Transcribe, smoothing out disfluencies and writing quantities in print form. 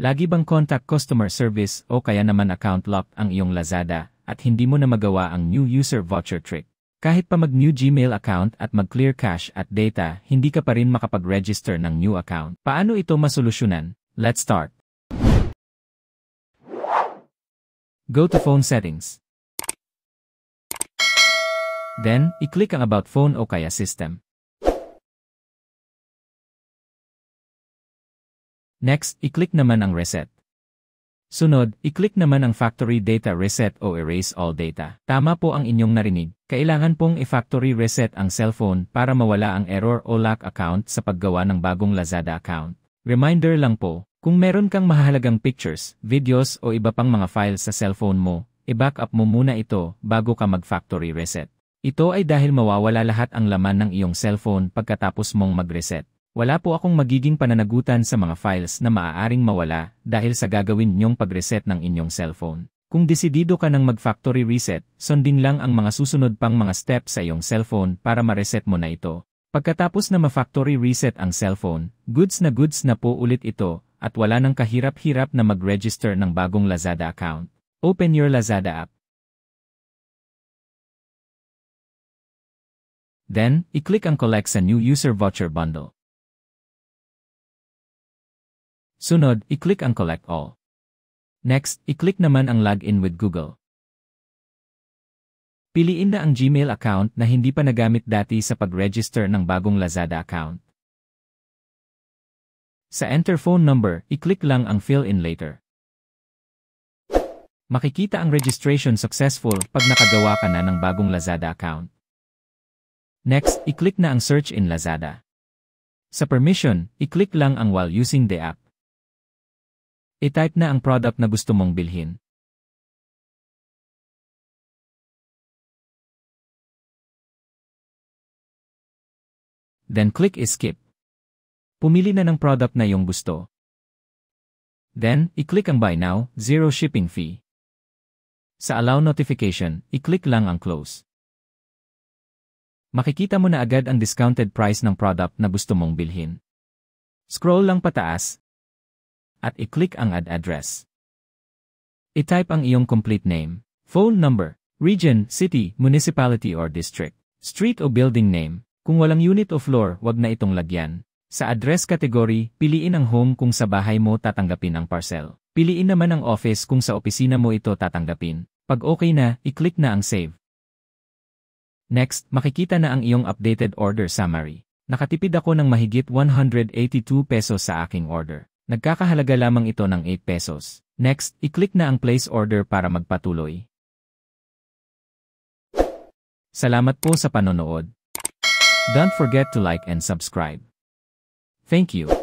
Lagi bang contact customer service o kaya naman account lock ang iyong Lazada at hindi mo na magawa ang new user voucher trick? Kahit pa mag-new Gmail account at mag-clear cache at data, hindi ka pa rin makapag-register ng new account. Paano ito masolusyonan? Let's start. Go to Phone Settings. Then, i-click ang About Phone o kaya System. Next, i-click naman ang Reset. Sunod, i-click naman ang Factory Data Reset o Erase All Data. Tama po ang inyong narinig. Kailangan pong i-factory reset ang cellphone para mawala ang error o lock account sa paggawa ng bagong Lazada account. Reminder lang po, kung meron kang mahalagang pictures, videos o iba pang mga files sa cellphone mo, i-backup mo muna ito bago ka mag-factory reset. Ito ay dahil mawawala lahat ang laman ng iyong cellphone pagkatapos mong mag-reset. Wala po akong magiging pananagutan sa mga files na maaaring mawala dahil sa gagawin niyong pag-reset ng inyong cellphone. Kung desidido ka ng mag-factory reset, sundin lang ang mga susunod pang mga steps sa iyong cellphone para ma-reset mo na ito. Pagkatapos na ma-factory reset ang cellphone, goods na po ulit ito at wala nang kahirap-hirap na mag-register ng bagong Lazada account. Open your Lazada app. Then, i-click ang Collect sa New User Voucher Bundle. Sunod, i-click ang Collect All. Next, i-click naman ang Login with Google. Piliin na ang Gmail account na hindi pa nagamit dati sa pag-register ng bagong Lazada account. Sa Enter Phone Number, i-click lang ang Fill in Later. Makikita ang registration successful pag nakagawa ka na ng bagong Lazada account. Next, i-click na ang Search in Lazada. Sa Permission, i-click lang ang While using the app. I-type na ang product na gusto mong bilhin. Then click Skip. Pumili na ng product na iyong gusto. Then, i-click ang Buy Now, Zero Shipping Fee. Sa Allow Notification, i-click lang ang Close. Makikita mo na agad ang discounted price ng product na gusto mong bilhin. Scroll lang pataas at i-click ang Add Address. I-type ang iyong complete name, phone number, region, city, municipality or district, street o building name. Kung walang unit o floor, wag na itong lagyan. Sa address category, piliin ang home kung sa bahay mo tatanggapin ang parcel. Piliin naman ang office kung sa opisina mo ito tatanggapin. Pag okay na, i-click na ang Save. Next, makikita na ang iyong updated order summary. Nakatipid ako ng mahigit 182 pesos sa aking order. Nagkakahalaga lamang ito ng 8 pesos. Next, i-click na ang Place Order para magpatuloy. Salamat po sa panonood. Don't forget to like and subscribe. Thank you.